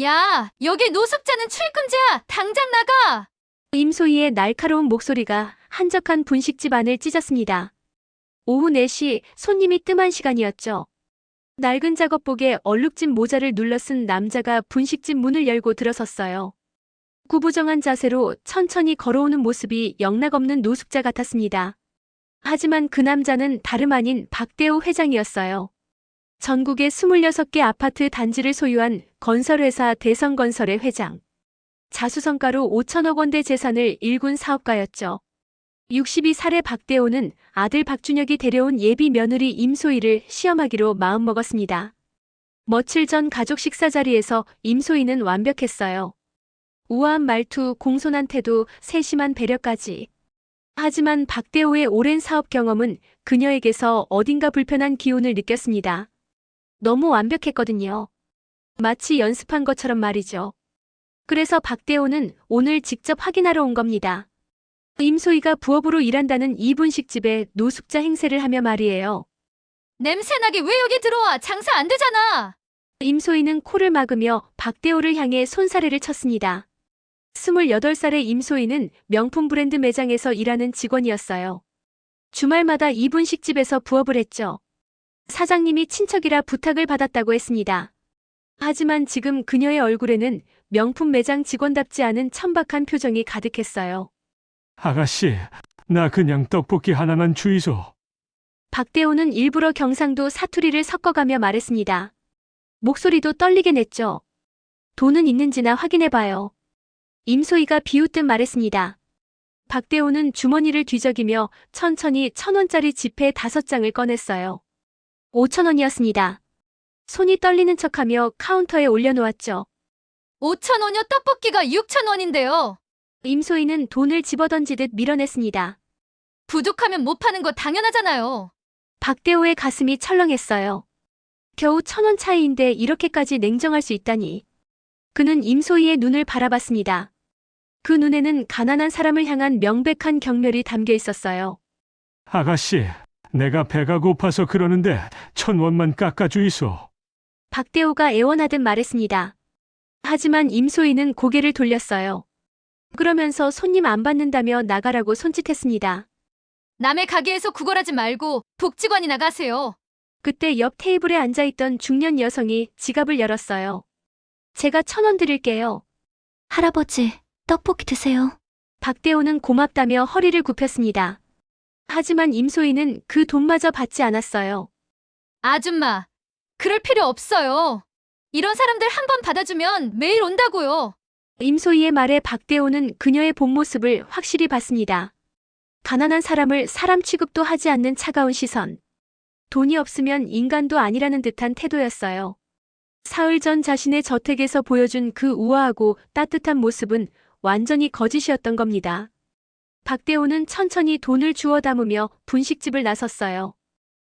야, 여기 노숙자는 출입금지야! 당장 나가! 임소희의 날카로운 목소리가 한적한 분식집 안을 찢었습니다. 오후 4시 손님이 뜸한 시간이었죠. 낡은 작업복에 얼룩진 모자를 눌러 쓴 남자가 분식집 문을 열고 들어섰어요. 구부정한 자세로 천천히 걸어오는 모습이 영락없는 노숙자 같았습니다. 하지만 그 남자는 다름 아닌 박대호 회장이었어요. 전국의 26개 아파트 단지를 소유한 건설회사 대성건설의 회장. 자수성가로 5천억 원대 재산을 일군 사업가였죠. 62살의 박대호는 아들 박준혁이 데려온 예비 며느리 임소희를 시험하기로 마음먹었습니다. 며칠 전 가족 식사 자리에서 임소희는 완벽했어요. 우아한 말투, 공손한 태도, 세심한 배려까지. 하지만 박대호의 오랜 사업 경험은 그녀에게서 어딘가 불편한 기운을 느꼈습니다. 너무 완벽했거든요. 마치 연습한 것처럼 말이죠. 그래서 박대호는 오늘 직접 확인하러 온 겁니다. 임소희가 부업으로 일한다는 이 분식집에 노숙자 행세를 하며 말이에요. 냄새나게 왜 여기 들어와? 장사 안 되잖아! 임소희는 코를 막으며 박대호를 향해 손사래를 쳤습니다. 28살의 임소희는 명품 브랜드 매장에서 일하는 직원이었어요. 주말마다 이 분식집에서 부업을 했죠. 사장님이 친척이라 부탁을 받았다고 했습니다. 하지만 지금 그녀의 얼굴에는 명품 매장 직원답지 않은 천박한 표정이 가득했어요. 아가씨, 나 그냥 떡볶이 하나만 주이소. 박대호는 일부러 경상도 사투리를 섞어가며 말했습니다. 목소리도 떨리게 냈죠. 돈은 있는지나 확인해봐요. 임소희가 비웃듯 말했습니다. 박대호는 주머니를 뒤적이며 천천히 1,000원짜리 지폐 5장을 꺼냈어요. 5,000원이었습니다. 손이 떨리는 척하며 카운터에 올려놓았죠. 5,000원이요? 떡볶이가 6,000원인데요. 임소희는 돈을 집어던지듯 밀어냈습니다. 부족하면 못 파는 거 당연하잖아요. 박대호의 가슴이 철렁했어요. 겨우 1,000원 차이인데 이렇게까지 냉정할 수 있다니. 그는 임소희의 눈을 바라봤습니다. 그 눈에는 가난한 사람을 향한 명백한 경멸이 담겨 있었어요. 아가씨, 내가 배가 고파서 그러는데 1,000원만 깎아주이소. 박대호가 애원하듯 말했습니다. 하지만 임소희는 고개를 돌렸어요. 그러면서 손님 안 받는다며 나가라고 손짓했습니다. 남의 가게에서 구걸하지 말고 복지관이나 가세요. 그때 옆 테이블에 앉아있던 중년 여성이 지갑을 열었어요. 제가 1,000원 드릴게요. 할아버지, 떡볶이 드세요. 박대호는 고맙다며 허리를 굽혔습니다. 하지만 임소희는 그 돈마저 받지 않았어요. 아줌마, 그럴 필요 없어요. 이런 사람들 한 번 받아주면 매일 온다고요. 임소희의 말에 박대호는 그녀의 본 모습을 확실히 봤습니다. 가난한 사람을 사람 취급도 하지 않는 차가운 시선. 돈이 없으면 인간도 아니라는 듯한 태도였어요. 사흘 전 자신의 저택에서 보여준 그 우아하고 따뜻한 모습은 완전히 거짓이었던 겁니다. 박대호는 천천히 돈을 주워 담으며 분식집을 나섰어요.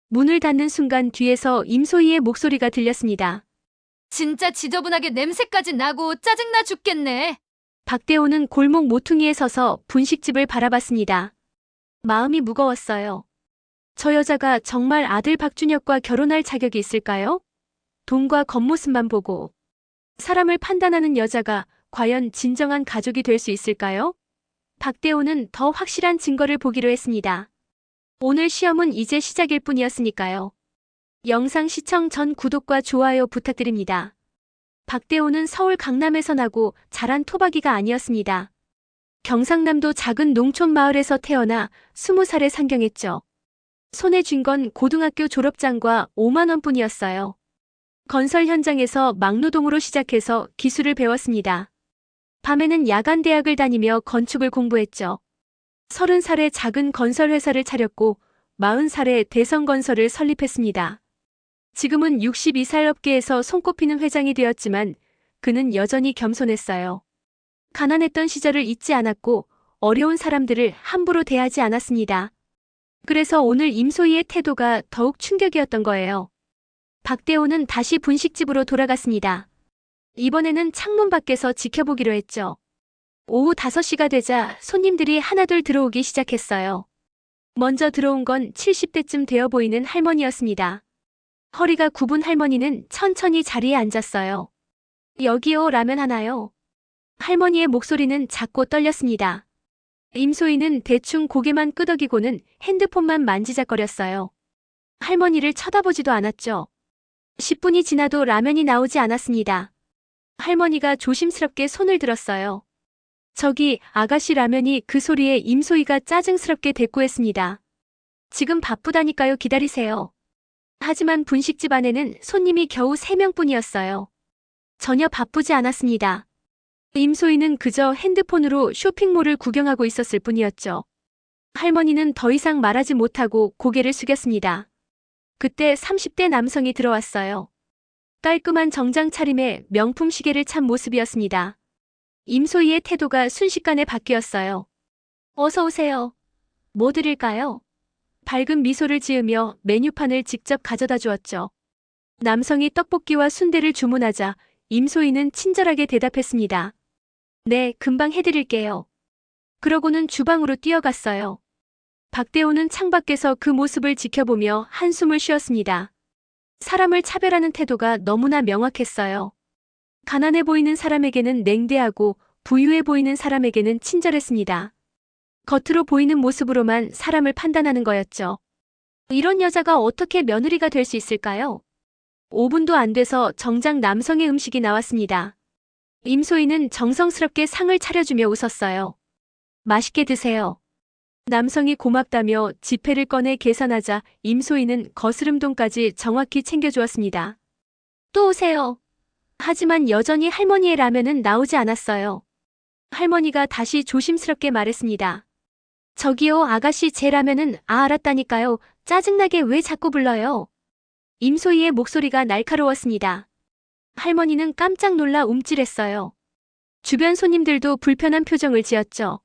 문을 닫는 순간 뒤에서 임소희의 목소리가 들렸습니다. 진짜 지저분하게 냄새까지 나고 짜증나 죽겠네. 박대호는 골목 모퉁이에 서서 분식집을 바라봤습니다. 마음이 무거웠어요. 저 여자가 정말 아들 박준혁과 결혼할 자격이 있을까요? 돈과 겉모습만 보고 사람을 판단하는 여자가 과연 진정한 가족이 될 수 있을까요? 박대호는 더 확실한 증거를 보기로 했습니다. 오늘 시험은 이제 시작일 뿐이었으니까요. 영상 시청 전 구독과 좋아요 부탁드립니다. 박대호는 서울 강남에서 나고 자란 토박이가 아니었습니다. 경상남도 작은 농촌 마을에서 태어나 20살에 상경했죠. 손에 쥔 건 고등학교 졸업장과 5만 원뿐이었어요. 건설 현장에서 막노동으로 시작해서 기술을 배웠습니다. 밤에는 야간 대학을 다니며 건축을 공부했죠. 30살에 작은 건설 회사를 차렸고 40살에 대성건설을 설립했습니다. 지금은 62살 업계에서 손꼽히는 회장이 되었지만 그는 여전히 겸손했어요. 가난했던 시절을 잊지 않았고 어려운 사람들을 함부로 대하지 않았습니다. 그래서 오늘 임소희의 태도가 더욱 충격이었던 거예요. 박대호는 다시 분식집으로 돌아갔습니다. 이번에는 창문 밖에서 지켜보기로 했죠. 오후 5시가 되자 손님들이 하나둘 들어오기 시작했어요. 먼저 들어온 건 70대쯤 되어 보이는 할머니였습니다. 허리가 굽은 할머니는 천천히 자리에 앉았어요. 여기요, 라면 하나요. 할머니의 목소리는 작고 떨렸습니다. 임소희는 대충 고개만 끄덕이고는 핸드폰만 만지작거렸어요. 할머니를 쳐다보지도 않았죠. 10분이 지나도 라면이 나오지 않았습니다. 할머니가 조심스럽게 손을 들었어요. 저기 아가씨, 라면이. 그 소리에 임소희가 짜증스럽게 대꾸했습니다. 지금 바쁘다니까요, 기다리세요. 하지만 분식집 안에는 손님이 겨우 3명뿐이었어요. 전혀 바쁘지 않았습니다. 임소희는 그저 핸드폰으로 쇼핑몰을 구경하고 있었을 뿐이었죠. 할머니는 더 이상 말하지 못하고 고개를 숙였습니다. 그때 30대 남성이 들어왔어요. 깔끔한 정장 차림에 명품 시계를 찬 모습이었습니다. 임소희의 태도가 순식간에 바뀌었어요. 어서 오세요. 뭐 드릴까요? 밝은 미소를 지으며 메뉴판을 직접 가져다 주었죠. 남성이 떡볶이와 순대를 주문하자 임소희는 친절하게 대답했습니다. 네, 금방 해드릴게요. 그러고는 주방으로 뛰어갔어요. 박대호는 창밖에서 그 모습을 지켜보며 한숨을 쉬었습니다. 사람을 차별하는 태도가 너무나 명확했어요. 가난해 보이는 사람에게는 냉대하고 부유해 보이는 사람에게는 친절했습니다. 겉으로 보이는 모습으로만 사람을 판단하는 거였죠. 이런 여자가 어떻게 며느리가 될 수 있을까요? 5분도 안 돼서 정작 남성의 음식이 나왔습니다. 임소희는 정성스럽게 상을 차려주며 웃었어요. 맛있게 드세요. 남성이 고맙다며 지폐를 꺼내 계산하자 임소희는 거스름돈까지 정확히 챙겨주었습니다. 또 오세요. 하지만 여전히 할머니의 라면은 나오지 않았어요. 할머니가 다시 조심스럽게 말했습니다. 저기요, 아가씨, 제 라면은. 알았다니까요. 짜증나게 왜 자꾸 불러요? 임소희의 목소리가 날카로웠습니다. 할머니는 깜짝 놀라 움찔했어요. 주변 손님들도 불편한 표정을 지었죠.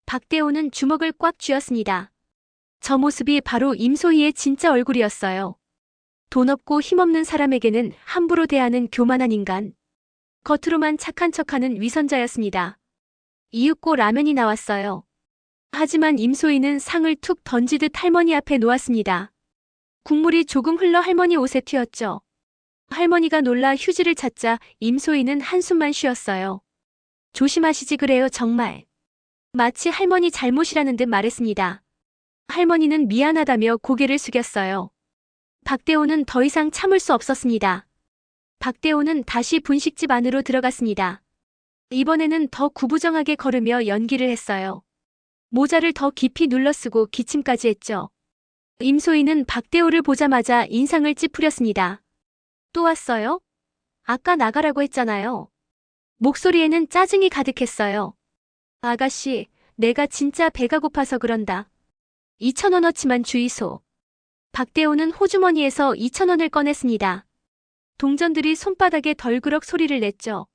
박대호는 주먹을 꽉 쥐었습니다. 저 모습이 바로 임소희의 진짜 얼굴이었어요. 돈 없고 힘없는 사람에게는 함부로 대하는 교만한 인간. 겉으로만 착한 척하는 위선자였습니다. 이윽고 라면이 나왔어요. 하지만 임소희는 상을 툭 던지듯 할머니 앞에 놓았습니다. 국물이 조금 흘러 할머니 옷에 튀었죠. 할머니가 놀라 휴지를 찾자 임소희는 한숨만 쉬었어요. 조심하시지 그래요, 정말. 마치 할머니 잘못이라는 듯 말했습니다. 할머니는 미안하다며 고개를 숙였어요. 박대호는 더 이상 참을 수 없었습니다. 박대호는 다시 분식집 안으로 들어갔습니다. 이번에는 더 구부정하게 걸으며 연기를 했어요. 모자를 더 깊이 눌러쓰고 기침까지 했죠. 임소희는 박대호를 보자마자 인상을 찌푸렸습니다. 또 왔어요? 아까 나가라고 했잖아요. 목소리에는 짜증이 가득했어요. 아가씨, 내가 진짜 배가 고파서 그런다. 2,000원어치만 주이소. 박대호는 호주머니에서 2,000원을 꺼냈습니다. 동전들이 손바닥에 덜그럭 소리를 냈죠.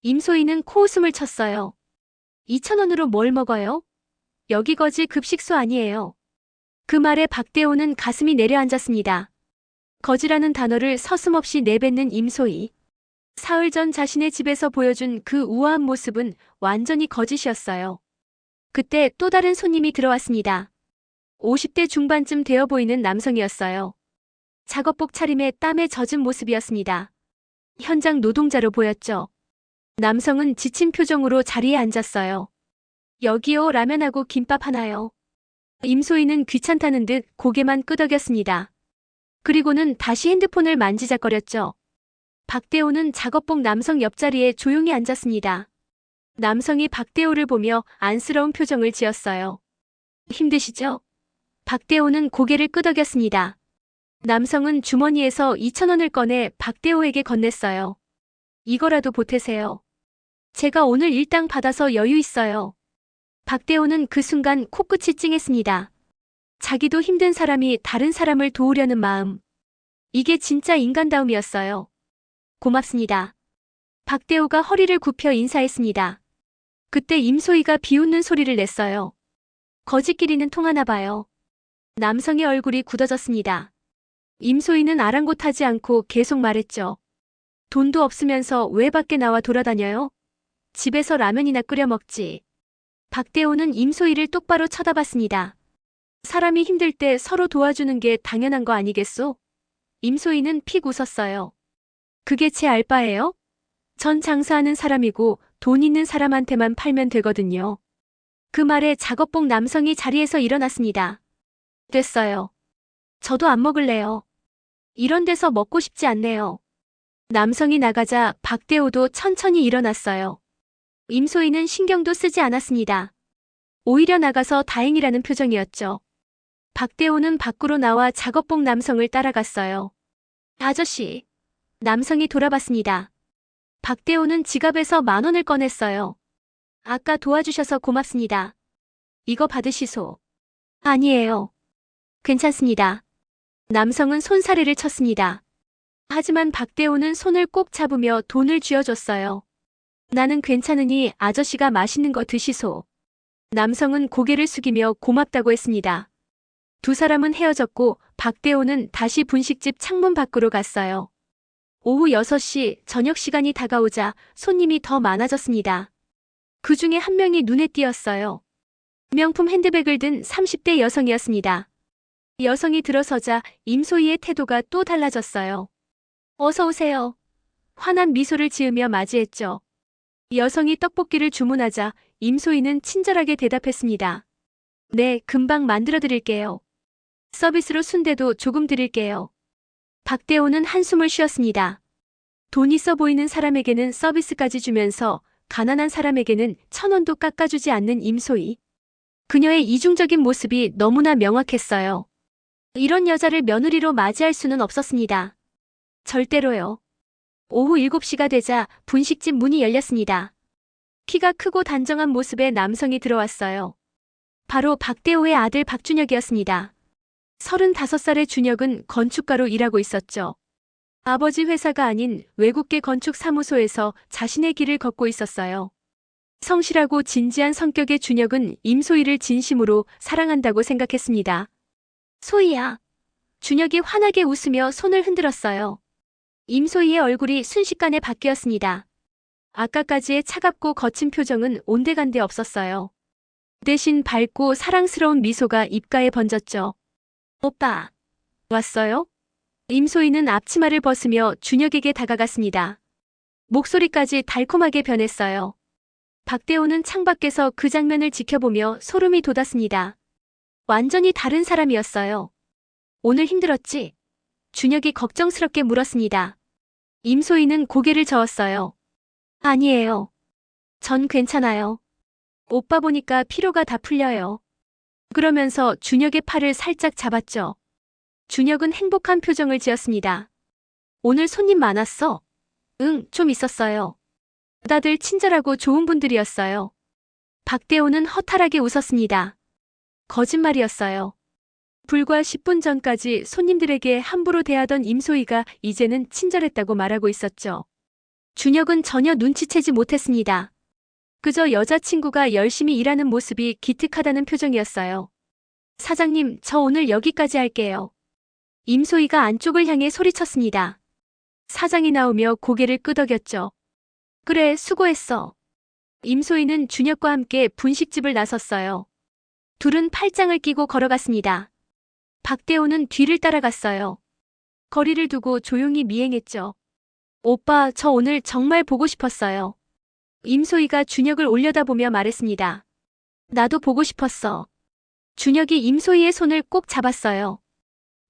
임소희는 코웃음을 쳤어요. 2,000원으로 뭘 먹어요? 여기 거지 급식소 아니에요. 그 말에 박대호는 가슴이 내려앉았습니다. 거지라는 단어를 서슴없이 내뱉는 임소희. 사흘 전 자신의 집에서 보여준 그 우아한 모습은 완전히 거짓이었어요. 그때 또 다른 손님이 들어왔습니다. 50대 중반쯤 되어 보이는 남성이었어요. 작업복 차림에 땀에 젖은 모습이었습니다. 현장 노동자로 보였죠. 남성은 지친 표정으로 자리에 앉았어요. 여기요, 라면하고 김밥 하나요. 임소희는 귀찮다는 듯 고개만 끄덕였습니다. 그리고는 다시 핸드폰을 만지작거렸죠. 박대호는 작업복 남성 옆자리에 조용히 앉았습니다. 남성이 박대호를 보며 안쓰러운 표정을 지었어요. 힘드시죠? 박대호는 고개를 끄덕였습니다. 남성은 주머니에서 2,000원을 꺼내 박대호에게 건넸어요. 이거라도 보태세요. 제가 오늘 일당 받아서 여유 있어요. 박대호는 그 순간 코끝이 찡했습니다. 자기도 힘든 사람이 다른 사람을 도우려는 마음. 이게 진짜 인간다움이었어요. 고맙습니다. 박대호가 허리를 굽혀 인사했습니다. 그때 임소희가 비웃는 소리를 냈어요. 거지끼리는 통하나 봐요. 남성의 얼굴이 굳어졌습니다. 임소희는 아랑곳하지 않고 계속 말했죠. 돈도 없으면서 왜 밖에 나와 돌아다녀요? 집에서 라면이나 끓여 먹지. 박대호는 임소희를 똑바로 쳐다봤습니다. 사람이 힘들 때 서로 도와주는 게 당연한 거 아니겠소? 임소희는 픽 웃었어요. 그게 제 알바예요? 전 장사하는 사람이고 돈 있는 사람한테만 팔면 되거든요. 그 말에 작업복 남성이 자리에서 일어났습니다. 됐어요. 저도 안 먹을래요. 이런 데서 먹고 싶지 않네요. 남성이 나가자 박대호도 천천히 일어났어요. 임소희는 신경도 쓰지 않았습니다. 오히려 나가서 다행이라는 표정이었죠. 박대호는 밖으로 나와 작업복 남성을 따라갔어요. 아저씨. 남성이 돌아봤습니다. 박대호는 지갑에서 10,000원을 꺼냈어요. 아까 도와주셔서 고맙습니다. 이거 받으시소. 아니에요. 괜찮습니다. 남성은 손사래를 쳤습니다. 하지만 박대호는 손을 꼭 잡으며 돈을 쥐어줬어요. 나는 괜찮으니 아저씨가 맛있는 거 드시소. 남성은 고개를 숙이며 고맙다고 했습니다. 두 사람은 헤어졌고 박대호는 다시 분식집 창문 밖으로 갔어요. 오후 6시 저녁 시간이 다가오자 손님이 더 많아졌습니다. 그 중에 한 명이 눈에 띄었어요. 명품 핸드백을 든 30대 여성이었습니다. 여성이 들어서자 임소희의 태도가 또 달라졌어요. 어서 오세요. 환한 미소를 지으며 맞이했죠. 여성이 떡볶이를 주문하자 임소희는 친절하게 대답했습니다. 네, 금방 만들어 드릴게요. 서비스로 순대도 조금 드릴게요. 박대호는 한숨을 쉬었습니다. 돈 있어 보이는 사람에게는 서비스까지 주면서 가난한 사람에게는 1,000원도 깎아주지 않는 임소희. 그녀의 이중적인 모습이 너무나 명확했어요. 이런 여자를 며느리로 맞이할 수는 없었습니다. 절대로요. 오후 7시가 되자 분식집 문이 열렸습니다. 키가 크고 단정한 모습의 남성이 들어왔어요. 바로 박대호의 아들 박준혁이었습니다. 35살의 준혁은 건축가로 일하고 있었죠. 아버지 회사가 아닌 외국계 건축사무소에서 자신의 길을 걷고 있었어요. 성실하고 진지한 성격의 준혁은 임소희를 진심으로 사랑한다고 생각했습니다. 소희야. 준혁이 환하게 웃으며 손을 흔들었어요. 임소희의 얼굴이 순식간에 바뀌었습니다. 아까까지의 차갑고 거친 표정은 온데간데 없었어요. 대신 밝고 사랑스러운 미소가 입가에 번졌죠. 오빠, 왔어요? 임소희는 앞치마를 벗으며 준혁에게 다가갔습니다. 목소리까지 달콤하게 변했어요. 박대호는 창밖에서 그 장면을 지켜보며 소름이 돋았습니다. 완전히 다른 사람이었어요. 오늘 힘들었지? 준혁이 걱정스럽게 물었습니다. 임소희는 고개를 저었어요. 아니에요. 전 괜찮아요. 오빠 보니까 피로가 다 풀려요. 그러면서 준혁의 팔을 살짝 잡았죠. 준혁은 행복한 표정을 지었습니다. 오늘 손님 많았어? 응, 좀 있었어요. 다들 친절하고 좋은 분들이었어요. 박대호는 허탈하게 웃었습니다. 거짓말이었어요. 불과 10분 전까지 손님들에게 함부로 대하던 임소희가 이제는 친절했다고 말하고 있었죠. 준혁은 전혀 눈치채지 못했습니다. 그저 여자친구가 열심히 일하는 모습이 기특하다는 표정이었어요. 사장님, 저 오늘 여기까지 할게요. 임소희가 안쪽을 향해 소리쳤습니다. 사장이 나오며 고개를 끄덕였죠. 그래, 수고했어. 임소희는 준혁과 함께 분식집을 나섰어요. 둘은 팔짱을 끼고 걸어갔습니다. 박대호는 뒤를 따라갔어요. 거리를 두고 조용히 미행했죠. 오빠, 저 오늘 정말 보고 싶었어요. 임소희가 준혁을 올려다보며 말했습니다. 나도 보고 싶었어. 준혁이 임소희의 손을 꼭 잡았어요.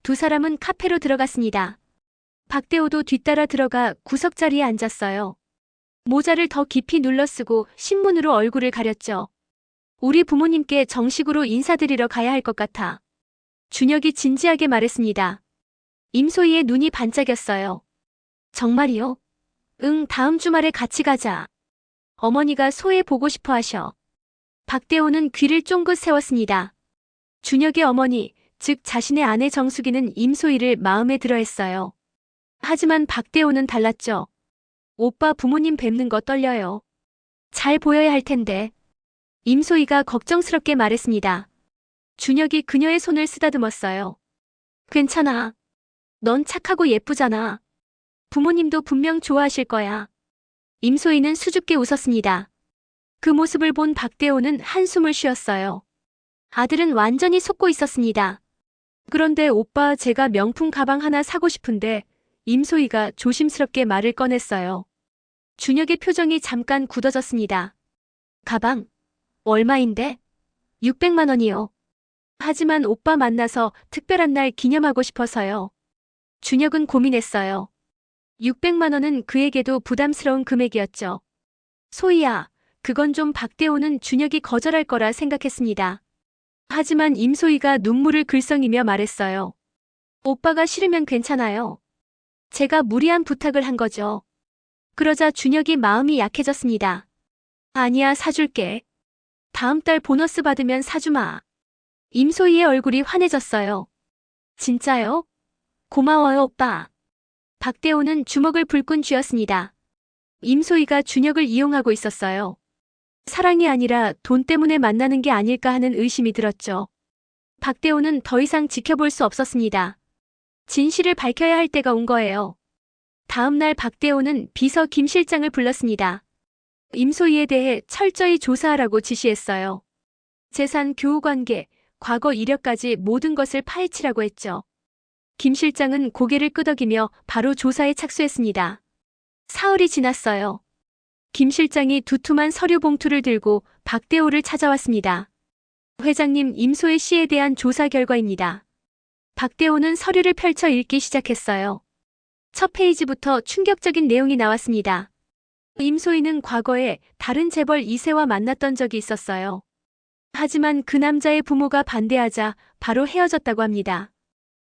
두 사람은 카페로 들어갔습니다. 박대호도 뒤따라 들어가 구석자리에 앉았어요. 모자를 더 깊이 눌러쓰고 신문으로 얼굴을 가렸죠. 우리 부모님께 정식으로 인사드리러 가야 할 것 같아. 준혁이 진지하게 말했습니다. 임소희의 눈이 반짝였어요. 정말이요? 응, 다음 주말에 같이 가자. 어머니가 소혜 보고 싶어 하셔. 박대호는 귀를 쫑긋 세웠습니다. 준혁의 어머니, 즉 자신의 아내 정숙이는 임소희를 마음에 들어 했어요. 하지만 박대호는 달랐죠. 오빠 부모님 뵙는 거 떨려요. 잘 보여야 할 텐데. 임소희가 걱정스럽게 말했습니다. 준혁이 그녀의 손을 쓰다듬었어요. 괜찮아. 넌 착하고 예쁘잖아. 부모님도 분명 좋아하실 거야. 임소희는 수줍게 웃었습니다. 그 모습을 본 박대호는 한숨을 쉬었어요. 아들은 완전히 속고 있었습니다. 그런데 오빠, 제가 명품 가방 하나 사고 싶은데 임소희가 조심스럽게 말을 꺼냈어요. 준혁의 표정이 잠깐 굳어졌습니다. 가방, 얼마인데? 600만 원이요. 하지만 오빠 만나서 특별한 날 기념하고 싶어서요. 준혁은 고민했어요. 600만 원은 그에게도 부담스러운 금액이었죠. 소희야, 그건 좀 박대호는 준혁이 거절할 거라 생각했습니다. 하지만 임소희가 눈물을 글썽이며 말했어요. 오빠가 싫으면 괜찮아요. 제가 무리한 부탁을 한 거죠. 그러자 준혁이 마음이 약해졌습니다. 아니야, 사줄게. 다음 달 보너스 받으면 사주마. 임소희의 얼굴이 환해졌어요. 진짜요? 고마워요, 오빠. 박대호는 주먹을 불끈 쥐었습니다. 임소희가 준혁을 이용하고 있었어요. 사랑이 아니라 돈 때문에 만나는 게 아닐까 하는 의심이 들었죠. 박대호는 더 이상 지켜볼 수 없었습니다. 진실을 밝혀야 할 때가 온 거예요. 다음 날 박대호는 비서 김 실장을 불렀습니다. 임소희에 대해 철저히 조사하라고 지시했어요. 재산, 교우관계, 과거 이력까지 모든 것을 파헤치라고 했죠. 김 실장은 고개를 끄덕이며 바로 조사에 착수했습니다. 사흘이 지났어요. 김 실장이 두툼한 서류 봉투를 들고 박대호를 찾아왔습니다. 회장님, 임소희 씨에 대한 조사 결과입니다. 박대호는 서류를 펼쳐 읽기 시작했어요. 첫 페이지부터 충격적인 내용이 나왔습니다. 임소희는 과거에 다른 재벌 2세와 만났던 적이 있었어요. 하지만 그 남자의 부모가 반대하자 바로 헤어졌다고 합니다.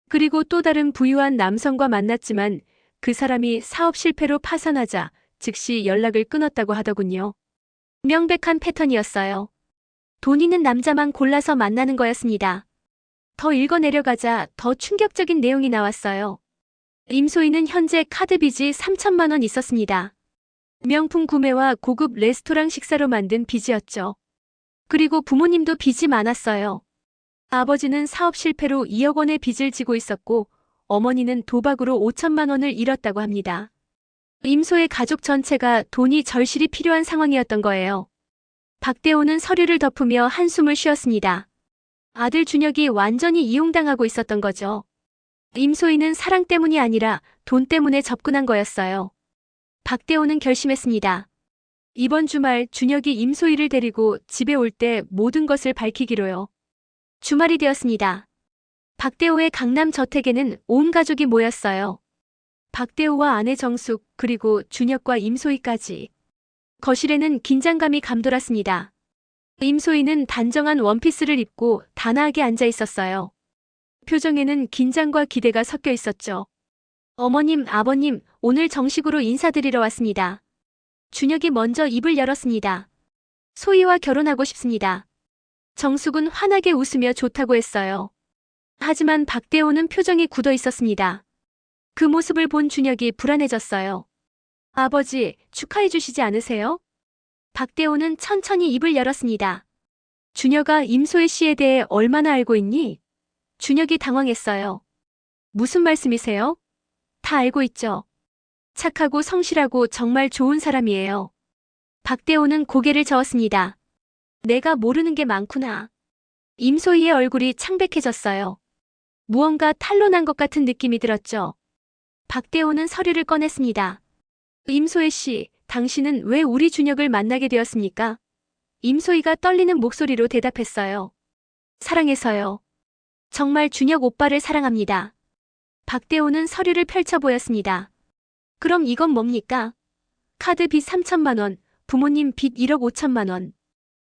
그리고 또 다른 부유한 남성과 만났지만 그 사람이 사업 실패로 파산하자 즉시 연락을 끊었다고 하더군요. 명백한 패턴이었어요. 돈 있는 남자만 골라서 만나는 거였습니다. 더 읽어내려가자 더 충격적인 내용이 나왔어요. 임소희는 현재 카드 빚이 3천만 원 있었습니다. 명품 구매와 고급 레스토랑 식사로 만든 빚이었죠. 그리고 부모님도 빚이 많았어요. 아버지는 사업 실패로 2억 원의 빚을 지고 있었고 어머니는 도박으로 5천만 원을 잃었다고 합니다. 임소의 가족 전체가 돈이 절실히 필요한 상황이었던 거예요. 박대호는 서류를 덮으며 한숨을 쉬었습니다. 아들 준혁이 완전히 이용당하고 있었던 거죠. 임소희는 사랑 때문이 아니라 돈 때문에 접근한 거였어요. 박대호는 결심했습니다. 이번 주말 준혁이 임소희를 데리고 집에 올 때 모든 것을 밝히기로요. 주말이 되었습니다. 박대호의 강남 저택에는 온 가족이 모였어요. 박대호와 아내 정숙, 그리고 준혁과 임소희까지. 거실에는 긴장감이 감돌았습니다. 임소희는 단정한 원피스를 입고 단아하게 앉아 있었어요. 표정에는 긴장과 기대가 섞여 있었죠. 어머님, 아버님, 오늘 정식으로 인사드리러 왔습니다. 준혁이 먼저 입을 열었습니다. 소희와 결혼하고 싶습니다. 정숙은 환하게 웃으며 좋다고 했어요. 하지만 박대호는 표정이 굳어 있었습니다. 그 모습을 본 준혁이 불안해졌어요. 아버지, 축하해 주시지 않으세요? 박대호는 천천히 입을 열었습니다. 준혁아, 임소희 씨에 대해 얼마나 알고 있니? 준혁이 당황했어요. 무슨 말씀이세요? 다 알고 있죠. 착하고 성실하고 정말 좋은 사람이에요. 박대호는 고개를 저었습니다. 내가 모르는 게 많구나. 임소희의 얼굴이 창백해졌어요. 무언가 탄로난 것 같은 느낌이 들었죠. 박대호는 서류를 꺼냈습니다. 임소희 씨, 당신은 왜 우리 준혁을 만나게 되었습니까? 임소희가 떨리는 목소리로 대답했어요. 사랑해서요. 정말 준혁 오빠를 사랑합니다. 박대호는 서류를 펼쳐 보였습니다. 그럼 이건 뭡니까? 카드 빚 3천만 원, 부모님 빚 1억 5천만 원.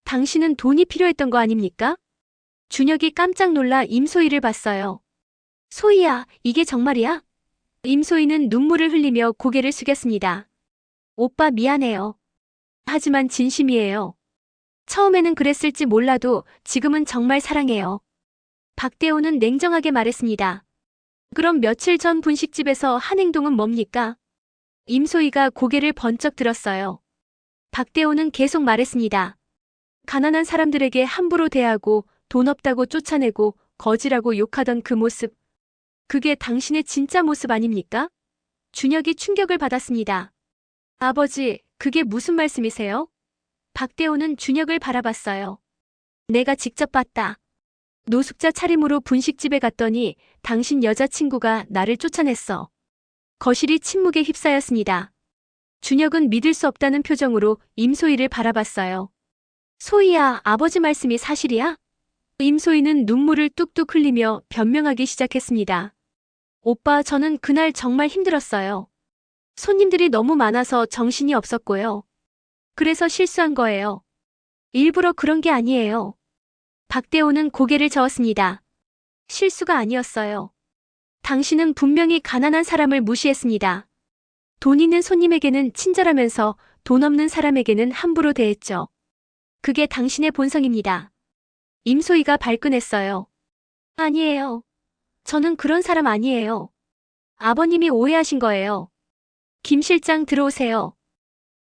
당신은 돈이 필요했던 거 아닙니까? 준혁이 깜짝 놀라 임소희를 봤어요. 소희야, 이게 정말이야? 임소희는 눈물을 흘리며 고개를 숙였습니다. 오빠 미안해요. 하지만 진심이에요. 처음에는 그랬을지 몰라도 지금은 정말 사랑해요. 박대호는 냉정하게 말했습니다. 그럼 며칠 전 분식집에서 한 행동은 뭡니까? 임소희가 고개를 번쩍 들었어요. 박대호는 계속 말했습니다. 가난한 사람들에게 함부로 대하고 돈 없다고 쫓아내고 거지라고 욕하던 그 모습. 그게 당신의 진짜 모습 아닙니까? 준혁이 충격을 받았습니다. 아버지, 그게 무슨 말씀이세요? 박대호는 준혁을 바라봤어요. 내가 직접 봤다. 노숙자 차림으로 분식집에 갔더니 당신 여자친구가 나를 쫓아냈어. 거실이 침묵에 휩싸였습니다. 준혁은 믿을 수 없다는 표정으로 임소희를 바라봤어요. 소희야, 아버지 말씀이 사실이야? 임소희는 눈물을 뚝뚝 흘리며 변명하기 시작했습니다. 오빠, 저는 그날 정말 힘들었어요. 손님들이 너무 많아서 정신이 없었고요. 그래서 실수한 거예요. 일부러 그런 게 아니에요. 박대호는 고개를 저었습니다. 실수가 아니었어요. 당신은 분명히 가난한 사람을 무시했습니다. 돈 있는 손님에게는 친절하면서 돈 없는 사람에게는 함부로 대했죠. 그게 당신의 본성입니다. 임소희가 발끈했어요. 아니에요. 저는 그런 사람 아니에요. 아버님이 오해하신 거예요. 김 실장 들어오세요.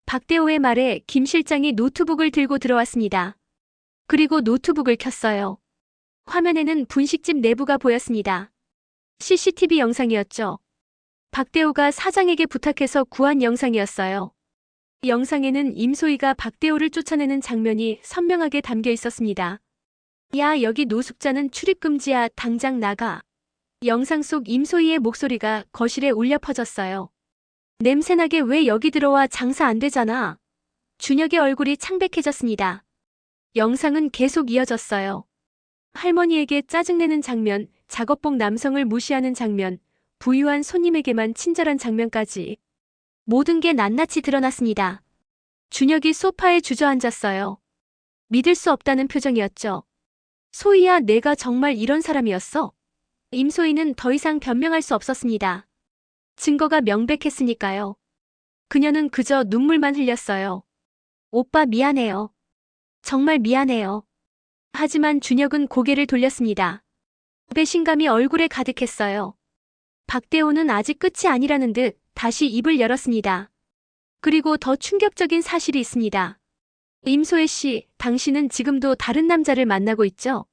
박대호의 말에 김 실장이 노트북을 들고 들어왔습니다. 그리고 노트북을 켰어요. 화면에는 분식집 내부가 보였습니다. CCTV 영상이었죠. 박대호가 사장에게 부탁해서 구한 영상이었어요. 영상에는 임소희가 박대호를 쫓아내는 장면이 선명하게 담겨 있었습니다. 야, 여기 노숙자는 출입금지야. 당장 나가. 영상 속 임소희의 목소리가 거실에 울려 퍼졌어요. 냄새나게 왜 여기 들어와. 장사 안 되잖아. 준혁의 얼굴이 창백해졌습니다. 영상은 계속 이어졌어요. 할머니에게 짜증내는 장면, 작업복 남성을 무시하는 장면, 부유한 손님에게만 친절한 장면까지. 모든 게 낱낱이 드러났습니다. 준혁이 소파에 주저앉았어요. 믿을 수 없다는 표정이었죠. 소희야, 내가 정말 이런 사람이었어? 임소희는 더 이상 변명할 수 없었습니다. 증거가 명백했으니까요. 그녀는 그저 눈물만 흘렸어요. 오빠, 미안해요. 정말 미안해요. 하지만 준혁은 고개를 돌렸습니다. 배신감이 얼굴에 가득했어요. 박대호는 아직 끝이 아니라는 듯 다시 입을 열었습니다. 그리고 더 충격적인 사실이 있습니다. 임소희 씨, 당신은 지금도 다른 남자를 만나고 있죠?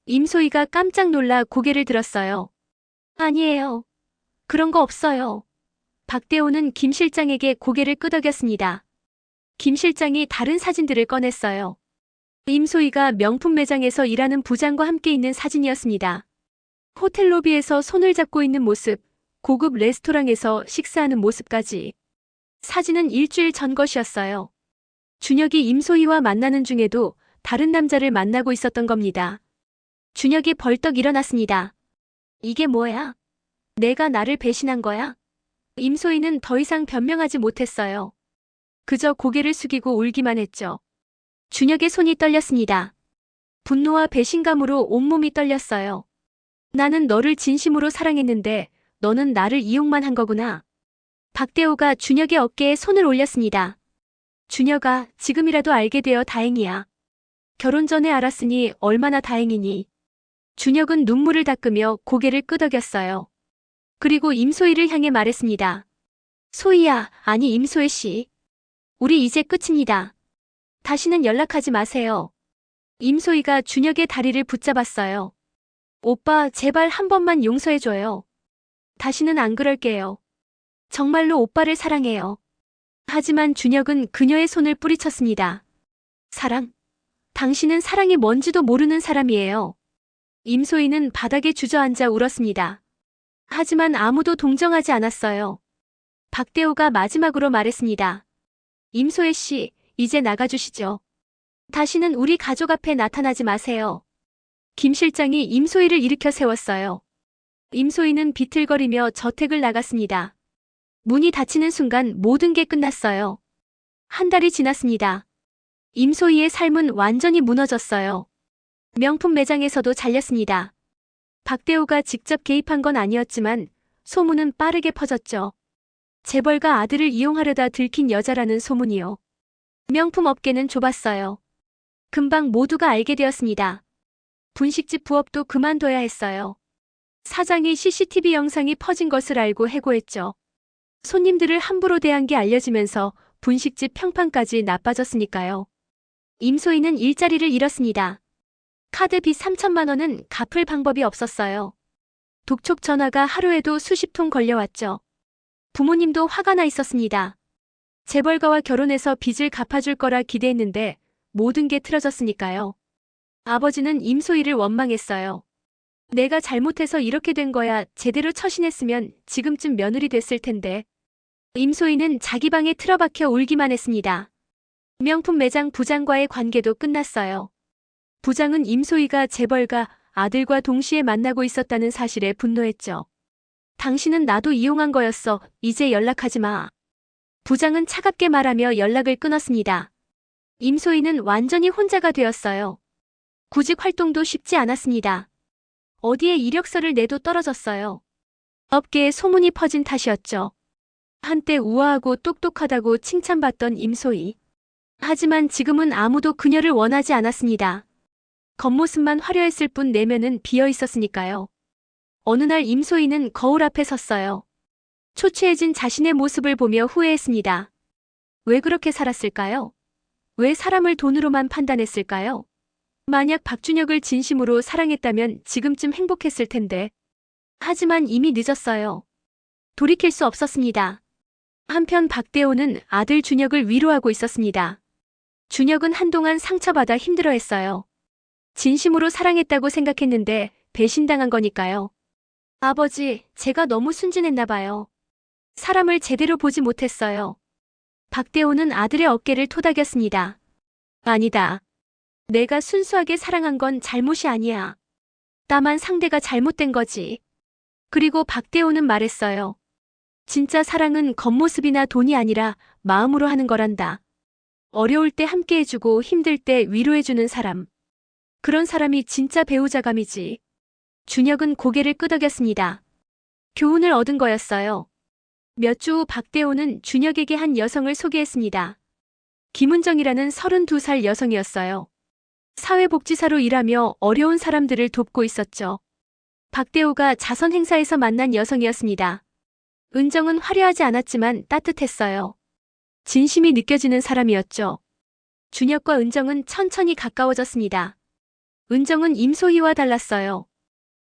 임소희가 깜짝 놀라 고개를 들었어요. 아니에요. 그런 거 없어요. 박대호는 김 실장에게 고개를 끄덕였습니다. 김 실장이 다른 사진들을 꺼냈어요. 임소희가 명품 매장에서 일하는 부장과 함께 있는 사진이었습니다. 호텔 로비에서 손을 잡고 있는 모습, 고급 레스토랑에서 식사하는 모습까지. 사진은 일주일 전 것이었어요. 준혁이 임소희와 만나는 중에도 다른 남자를 만나고 있었던 겁니다. 준혁이 벌떡 일어났습니다. 이게 뭐야? 내가 나를 배신한 거야? 임소희는 더 이상 변명하지 못했어요. 그저 고개를 숙이고 울기만 했죠. 준혁의 손이 떨렸습니다. 분노와 배신감으로 온몸이 떨렸어요. 나는 너를 진심으로 사랑했는데 너는 나를 이용만 한 거구나. 박대호가 준혁의 어깨에 손을 올렸습니다. 준혁아, 지금이라도 알게 되어 다행이야. 결혼 전에 알았으니 얼마나 다행이니. 준혁은 눈물을 닦으며 고개를 끄덕였어요. 그리고 임소희를 향해 말했습니다. 소희야, 아니 임소희 씨. 우리 이제 끝입니다. 다시는 연락하지 마세요. 임소희가 준혁의 다리를 붙잡았어요. 오빠, 제발 한 번만 용서해줘요. 다시는 안 그럴게요. 정말로 오빠를 사랑해요. 하지만 준혁은 그녀의 손을 뿌리쳤습니다. 사랑? 당신은 사랑이 뭔지도 모르는 사람이에요. 임소희는 바닥에 주저앉아 울었습니다. 하지만 아무도 동정하지 않았어요. 박대호가 마지막으로 말했습니다. 임소희 씨, 이제 나가주시죠. 다시는 우리 가족 앞에 나타나지 마세요. 김 실장이 임소희를 일으켜 세웠어요. 임소희는 비틀거리며 저택을 나갔습니다. 문이 닫히는 순간 모든 게 끝났어요. 한 달이 지났습니다. 임소희의 삶은 완전히 무너졌어요. 명품 매장에서도 잘렸습니다. 박대호가 직접 개입한 건 아니었지만 소문은 빠르게 퍼졌죠. 재벌가 아들을 이용하려다 들킨 여자라는 소문이요. 명품 업계는 좁았어요. 금방 모두가 알게 되었습니다. 분식집 부업도 그만둬야 했어요. 사장이 CCTV 영상이 퍼진 것을 알고 해고했죠. 손님들을 함부로 대한 게 알려지면서 분식집 평판까지 나빠졌으니까요. 임소희는 일자리를 잃었습니다. 카드 빚 3천만 원은 갚을 방법이 없었어요. 독촉 전화가 하루에도 수십 통 걸려왔죠. 부모님도 화가 나 있었습니다. 재벌가와 결혼해서 빚을 갚아줄 거라 기대했는데 모든 게 틀어졌으니까요. 아버지는 임소희를 원망했어요. 내가 잘못해서 이렇게 된 거야. 제대로 처신했으면 지금쯤 며느리 됐을 텐데. 임소희는 자기 방에 틀어박혀 울기만 했습니다. 명품 매장 부장과의 관계도 끝났어요. 부장은 임소희가 재벌가 아들과 동시에 만나고 있었다는 사실에 분노했죠. 당신은 나도 이용한 거였어. 이제 연락하지 마. 부장은 차갑게 말하며 연락을 끊었습니다. 임소희는 완전히 혼자가 되었어요. 구직 활동도 쉽지 않았습니다. 어디에 이력서를 내도 떨어졌어요. 업계에 소문이 퍼진 탓이었죠. 한때 우아하고 똑똑하다고 칭찬받던 임소희. 하지만 지금은 아무도 그녀를 원하지 않았습니다. 겉모습만 화려했을 뿐 내면은 비어 있었으니까요. 어느 날 임소희는 거울 앞에 섰어요. 초췌해진 자신의 모습을 보며 후회했습니다. 왜 그렇게 살았을까요? 왜 사람을 돈으로만 판단했을까요? 만약 박준혁을 진심으로 사랑했다면 지금쯤 행복했을 텐데. 하지만 이미 늦었어요. 돌이킬 수 없었습니다. 한편 박대호는 아들 준혁을 위로하고 있었습니다. 준혁은 한동안 상처받아 힘들어했어요. 진심으로 사랑했다고 생각했는데 배신당한 거니까요. 아버지, 제가 너무 순진했나 봐요. 사람을 제대로 보지 못했어요. 박대호는 아들의 어깨를 토닥였습니다. 아니다. 내가 순수하게 사랑한 건 잘못이 아니야. 다만 상대가 잘못된 거지. 그리고 박대호는 말했어요. 진짜 사랑은 겉모습이나 돈이 아니라 마음으로 하는 거란다. 어려울 때 함께 해주고 힘들 때 위로해주는 사람. 그런 사람이 진짜 배우자감이지. 준혁은 고개를 끄덕였습니다. 교훈을 얻은 거였어요. 몇 주 후 박대호는 준혁에게 한 여성을 소개했습니다. 김은정이라는 32살 여성이었어요. 사회복지사로 일하며 어려운 사람들을 돕고 있었죠. 박대호가 자선 행사에서 만난 여성이었습니다. 은정은 화려하지 않았지만 따뜻했어요. 진심이 느껴지는 사람이었죠. 준혁과 은정은 천천히 가까워졌습니다. 은정은 임소희와 달랐어요.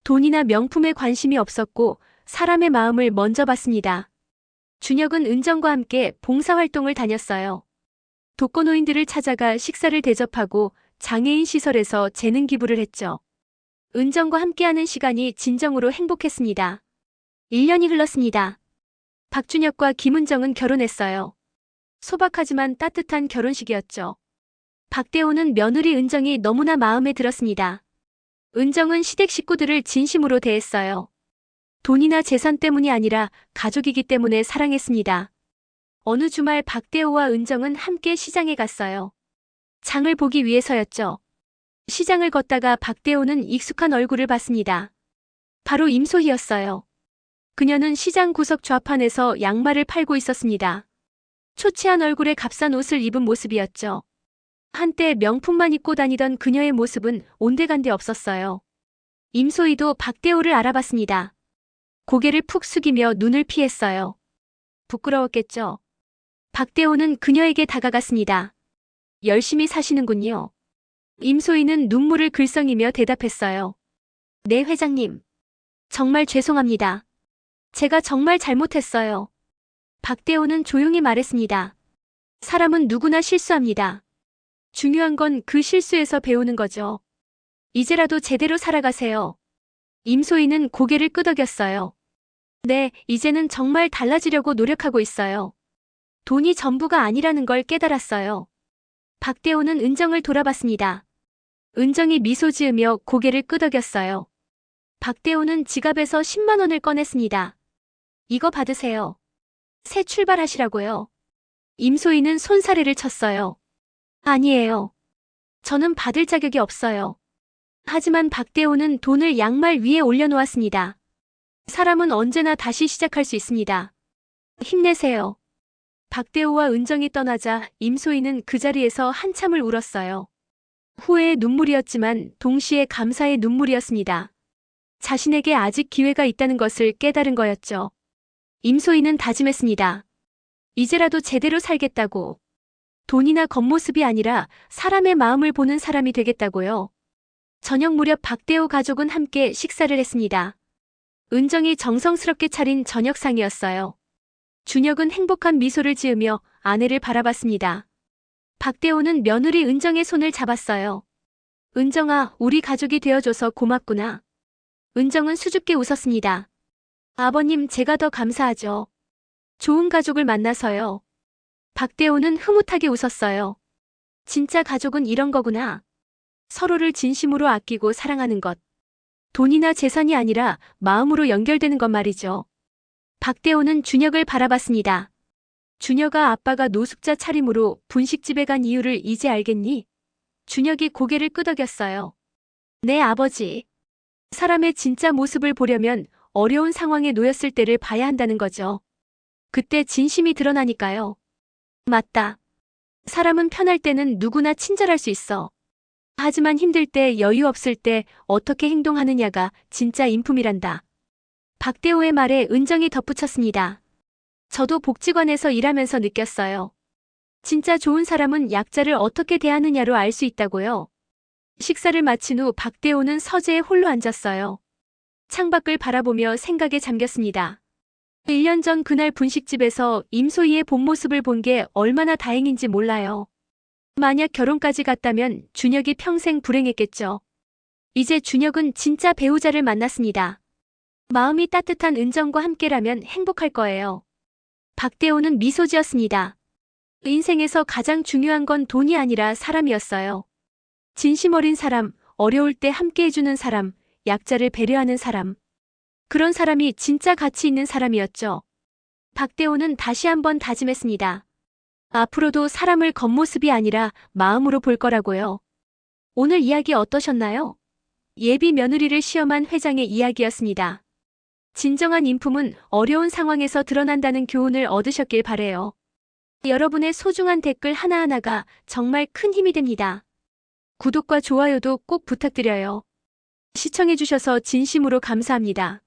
돈이나 명품에 관심이 없었고 사람의 마음을 먼저 봤습니다. 준혁은 은정과 함께 봉사활동을 다녔어요. 독거노인들을 찾아가 식사를 대접하고 장애인 시설에서 재능 기부를 했죠. 은정과 함께하는 시간이 진정으로 행복했습니다. 1년이 흘렀습니다. 박준혁과 김은정은 결혼했어요. 소박하지만 따뜻한 결혼식이었죠. 박대호는 며느리 은정이 너무나 마음에 들었습니다. 은정은 시댁 식구들을 진심으로 대했어요. 돈이나 재산 때문이 아니라 가족이기 때문에 사랑했습니다. 어느 주말 박대호와 은정은 함께 시장에 갔어요. 장을 보기 위해서였죠. 시장을 걷다가 박대호는 익숙한 얼굴을 봤습니다. 바로 임소희였어요. 그녀는 시장 구석 좌판에서 양말을 팔고 있었습니다. 초췌한 얼굴에 값싼 옷을 입은 모습이었죠. 한때 명품만 입고 다니던 그녀의 모습은 온데간데 없었어요. 임소희도 박대호를 알아봤습니다. 고개를 푹 숙이며 눈을 피했어요. 부끄러웠겠죠. 박대호는 그녀에게 다가갔습니다. 열심히 사시는군요. 임소희는 눈물을 글썽이며 대답했어요. 네, 회장님. 정말 죄송합니다. 제가 정말 잘못했어요. 박대호는 조용히 말했습니다. 사람은 누구나 실수합니다. 중요한 건 그 실수에서 배우는 거죠. 이제라도 제대로 살아가세요. 임소희는 고개를 끄덕였어요. 네, 이제는 정말 달라지려고 노력하고 있어요. 돈이 전부가 아니라는 걸 깨달았어요. 박대호는 은정을 돌아봤습니다. 은정이 미소 지으며 고개를 끄덕였어요. 박대호는 지갑에서 10만 원을 꺼냈습니다. 이거 받으세요. 새 출발하시라고요. 임소희는 손사래를 쳤어요. 아니에요. 저는 받을 자격이 없어요. 하지만 박대호는 돈을 양말 위에 올려놓았습니다. 사람은 언제나 다시 시작할 수 있습니다. 힘내세요. 박대호와 은정이 떠나자 임소희는 그 자리에서 한참을 울었어요. 후회의 눈물이었지만 동시에 감사의 눈물이었습니다. 자신에게 아직 기회가 있다는 것을 깨달은 거였죠. 임소희는 다짐했습니다. 이제라도 제대로 살겠다고. 돈이나 겉모습이 아니라 사람의 마음을 보는 사람이 되겠다고요. 저녁 무렵 박대호 가족은 함께 식사를 했습니다. 은정이 정성스럽게 차린 저녁상이었어요. 준혁은 행복한 미소를 지으며 아내를 바라봤습니다. 박대호는 며느리 은정의 손을 잡았어요. 은정아, 우리 가족이 되어줘서 고맙구나. 은정은 수줍게 웃었습니다. 아버님, 제가 더 감사하죠. 좋은 가족을 만나서요. 박대호는 흐뭇하게 웃었어요. 진짜 가족은 이런 거구나. 서로를 진심으로 아끼고 사랑하는 것. 돈이나 재산이 아니라 마음으로 연결되는 것 말이죠. 박대호는 준혁을 바라봤습니다. 준혁아, 아빠가 노숙자 차림으로 분식집에 간 이유를 이제 알겠니? 준혁이 고개를 끄덕였어요. 네, 아버지. 사람의 진짜 모습을 보려면 어려운 상황에 놓였을 때를 봐야 한다는 거죠. 그때 진심이 드러나니까요. 맞다. 사람은 편할 때는 누구나 친절할 수 있어. 하지만 힘들 때, 여유 없을 때 어떻게 행동하느냐가 진짜 인품이란다. 박대호의 말에 은정이 덧붙였습니다. 저도 복지관에서 일하면서 느꼈어요. 진짜 좋은 사람은 약자를 어떻게 대하느냐로 알 수 있다고요. 식사를 마친 후 박대호는 서재에 홀로 앉았어요. 창밖을 바라보며 생각에 잠겼습니다. 1년 전 그날 분식집에서 임소희의 본 모습을 본 게 얼마나 다행인지 몰라요. 만약 결혼까지 갔다면 준혁이 평생 불행했겠죠. 이제 준혁은 진짜 배우자를 만났습니다. 마음이 따뜻한 은정과 함께라면 행복할 거예요. 박대호는 미소 지었습니다. 인생에서 가장 중요한 건 돈이 아니라 사람이었어요. 진심 어린 사람, 어려울 때 함께해주는 사람, 약자를 배려하는 사람. 그런 사람이 진짜 가치 있는 사람이었죠. 박대호는 다시 한번 다짐했습니다. 앞으로도 사람을 겉모습이 아니라 마음으로 볼 거라고요. 오늘 이야기 어떠셨나요? 예비 며느리를 시험한 회장의 이야기였습니다. 진정한 인품은 어려운 상황에서 드러난다는 교훈을 얻으셨길 바래요. 여러분의 소중한 댓글 하나하나가 정말 큰 힘이 됩니다. 구독과 좋아요도 꼭 부탁드려요. 시청해주셔서 진심으로 감사합니다.